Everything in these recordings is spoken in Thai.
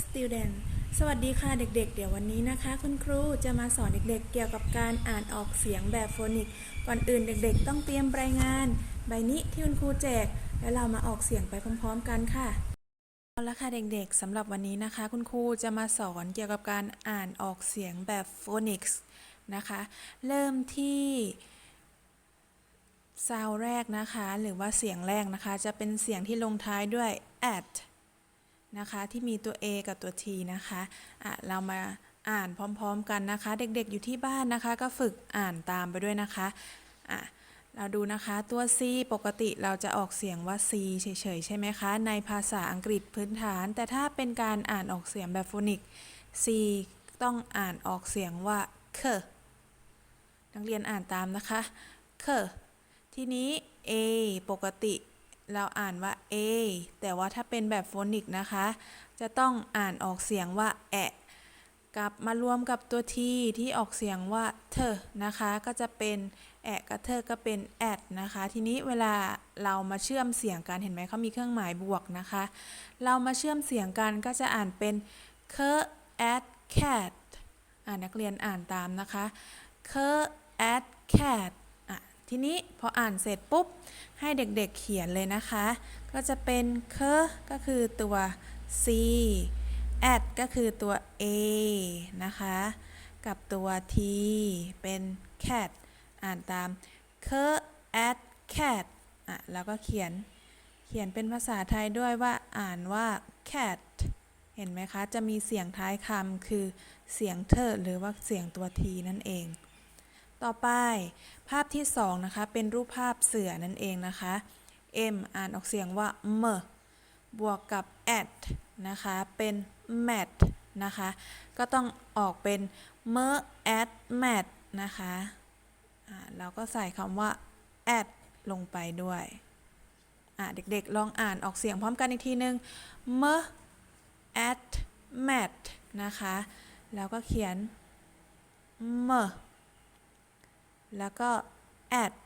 student สวัสดีค่ะเด็กๆเดี๋ยววันนี้นะคะคุณครูจะมาสอนเด็กๆเกี่ยวกับการอ่านออกเสียงแบบโฟนิกก่อนอื่นเด็กๆต้องเตรียมรายงานใบนี้ที่คุณครูแจกแล้วเรามาออกเสียงไปพร้อมๆกันค่ะเอาละค่ะเด็กๆสำหรับวันนี้นะคะคุณครูจะมาสอนเกี่ยวกับการอ่านออกเสียงแบบโฟนิกส์นะคะเริ่มที่ซาวด์แรกนะคะหรือว่าเสียงแรกนะคะจะเป็นเสียงที่ลงท้ายด้วย atนะคะที่มีตัว A กับตัว T นะคะเรามาอ่านพร้อมๆกันนะคะเด็กๆอยู่ที่บ้านนะคะก็ฝึกอ่านตามไปด้วยนะคะเราดูนะคะตัว C ปกติเราจะออกเสียงว่า C เฉยๆใช่ไหมคะในภาษาอังกฤษพื้นฐานแต่ถ้าเป็นการอ่านออกเสียงแบบโฟนิก C ต้องอ่านออกเสียงว่าเคนักเรียนอ่านตามนะคะเคทีนี้ A ปกติเราอ่านว่า A แต่ว่าถ้าเป็นแบบโฟนิกนะคะจะต้องอ่านออกเสียงว่าแอะกลับมารวมกับตัว T ที่ออกเสียงว่าเธอนะคะก็จะเป็นแอะกับเธอก็เป็นแอดนะคะทีนี้เวลาเรามาเชื่อมเสียงกันเห็นไหมเขามีเครื่องหมายบวกนะคะเรามาเชื่อมเสียงกันก็จะอ่านเป็นเคแอดแคทนักเรียนอ่านตามนะคะเคแอดแคททีนี้พออ่านเสร็จปุ๊บให้เด็กๆเขียนเลยนะคะก็จะเป็นเคก็คือตัว C at ก็คือตัว A นะคะกับตัว T เป็น cat อ่านตามเค at cat แล้วก็เขียนเป็นภาษาไทยด้วยว่าอ่านว่า cat เห็นไหมคะจะมีเสียงท้ายคำคือเสียงเธอหรือว่าเสียงตัว T นั่นเองต่อไปภาพที่2นะคะเป็นรูปภาพเสือนั่นเองนะคะ M อ่านออกเสียงว่า m บวกกับ at นะคะเป็น mat นะคะก็ต้องออกเป็น m at mat นะคะเราก็ใส่คำว่า at ลงไปด้วยเด็กๆลองอ่านออกเสียงพร้อมกันอีกทีนึง m at mat นะคะแล้วก็เขียน mแล้วก็ at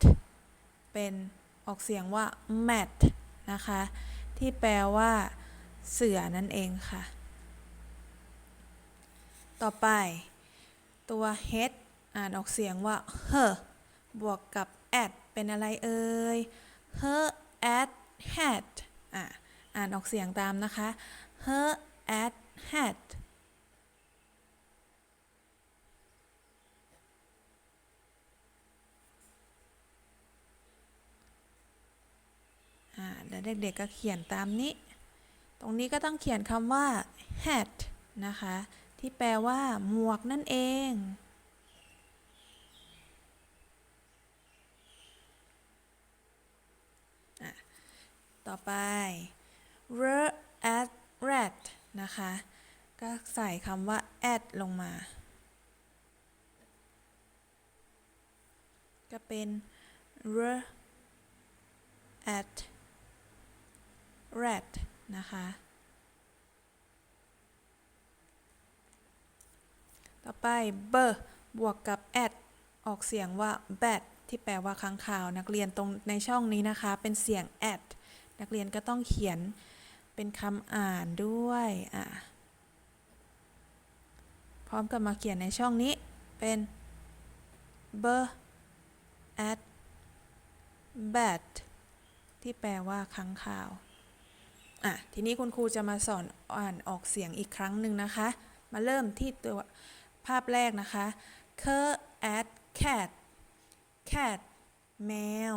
เป็นออกเสียงว่า mat นะคะที่แปลว่าเสือนั่นเองค่ะต่อไปตัว head อ่านออกเสียงว่า her บวกกับ at เป็นอะไรเอ่ย her at hat อ่านออกเสียงตามนะคะ her at hatแล้วเด็กๆก็เขียนตามนี้ตรงนี้ก็ต้องเขียนคำว่า hat นะคะที่แปลว่าหมวกนั่นเองต่อไป at rat นะคะก็ใส่คำว่า at ลงมาก็เป็น at rat นะคะต่อไป บวกกับ at ออกเสียงว่า bat ที่แปลว่าค้างคาวนักเรียนตรงในช่องนี้นะคะเป็นเสียง at นักเรียนก็ต้องเขียนเป็นคำอ่านด้วยพร้อมกับมาเขียนในช่องนี้เป็น at bat ที่แปลว่าค้างคาวทีนี้คุณครูจะมาสอนอ่านออกเสียงอีกครั้งหนึ่งนะคะมาเริ่มที่ตัวภาพแรกนะคะ at cat cat แมว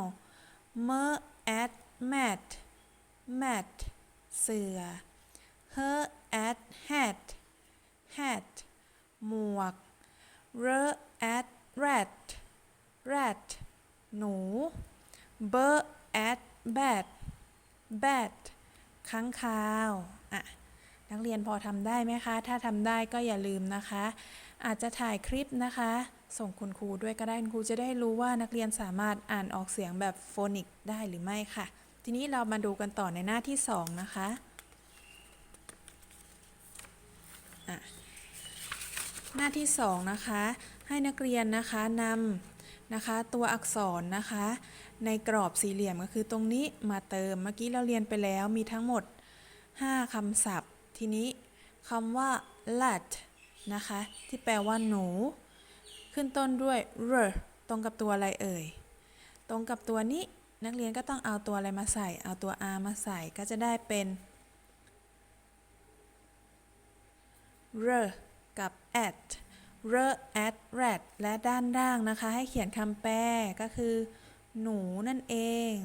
at mat mat เสือ her at hat hat หมวก at rat rat หนู at bat bat ค้างคาวนักเรียนพอทำได้ไหมคะถ้าทำได้ก็อย่าลืมนะคะอาจจะถ่ายคลิปนะคะส่งคุณครูด้วยก็ได้คุณครูจะได้รู้ว่านักเรียนสามารถอ่านออกเสียงแบบโฟนิกได้หรือไม่ค่ะทีนี้เรามาดูกันต่อในหน้าที่2นะคะหน้าที่2นะคะให้นักเรียนนะคะนำนะคะตัวอักษรนะคะในกรอบสี่เหลี่ยมก็คือตรงนี้มาเติมเมื่อกี้เราเรียนไปแล้วมีทั้งหมด5คำศัพท์ทีนี้ คำว่า rat นะคะที่แปลว่าหนูขึ้นต้นด้วย r ตรงกับตัวอะไรเอ่ยตรงกับตัวนี้นักเรียนก็ต้องเอาตัวอะไรมาใส่เอาตัว r มาใส่ก็จะได้เป็น r กับ at r at rat และด้านล่างนะคะให้เขียนคำแปลก็คือหนูนั่นเอง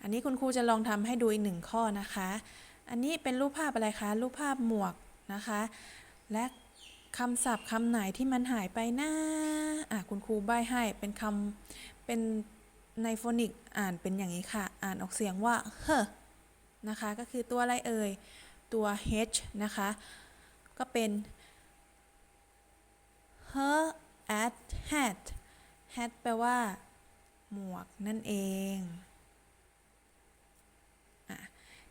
อันนี้คุณครูจะลองทำให้ดูอีกหนึ่งข้อนะคะอันนี้เป็นรูปภาพอะไรคะรูปภาพหมวกนะคะและคำศัพท์คำไหนที่มันหายไปนะคุณครูใบ้ให้เป็นในโฟนิกอ่านเป็นอย่างนี้ค่ะอ่านออกเสียงว่าเฮนะคะก็คือตัวอะไรเอ่ยตัว h นะคะก็เป็น her at hat hat แปลว่าหมวกนั่นเอง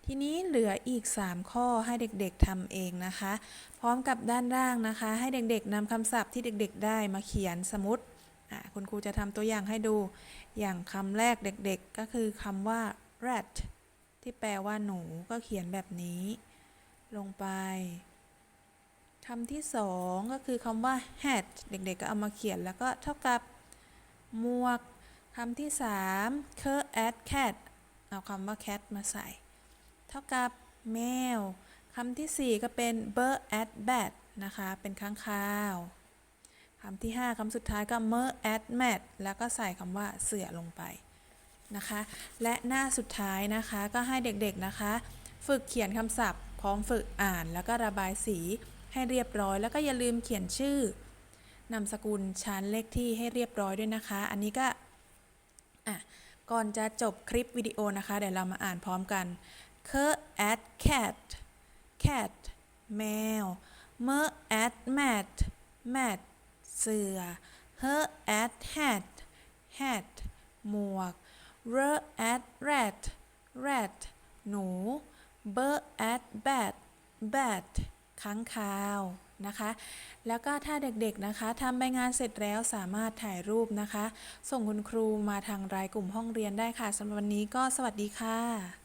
ทีนี้เหลืออีก3ข้อให้เด็กๆทำเองนะคะพร้อมกับด้านล่างนะคะให้เด็กๆนำคำศัพท์ที่เด็กๆได้มาเขียนสมมุติคุณครูจะทำตัวอย่างให้ดูอย่างคำแรกเด็กๆก็คือคำว่า rat ที่แปลว่าหนูก็เขียนแบบนี้ลงไปคำที่2ก็คือคำว่า hat เด็กๆก็เอามาเขียนแล้วก็เท่ากับหมวกคำที่3 ker at cat เอาคำว่า cat มาใส่เท่ากับแมวคำที่4ก็เป็น bird at bat นะคะเป็นค้างคาวคำที่5คำสุดท้ายก็ mer at mat แล้วก็ใส่คำว่าเสือลงไปนะคะและหน้าสุดท้ายนะคะก็ให้เด็กๆนะคะฝึกเขียนคำศัพท์พร้อมฝึกอ่านแล้วก็ระบายสีให้เรียบร้อยแล้วก็อย่าลืมเขียนชื่อนามสกุลชั้นเลขที่ให้เรียบร้อยด้วยนะคะอันนี้ก็ก่อนจะจบคลิปวิดีโอนะคะเดี๋ยวเรามาอ่านพร้อมกันKer at cat cat แมว mer at mat mat เสือ her at hat hat หมวก r at rat rat หนู bird at bat bat ค้างคาวนะคะแล้วก็ถ้าเด็กๆนะคะทำใบงานเสร็จแล้วสามารถถ่ายรูปนะคะส่งคุณครูมาทางรายกลุ่มห้องเรียนได้ค่ะสำหรับวันนี้ก็สวัสดีค่ะ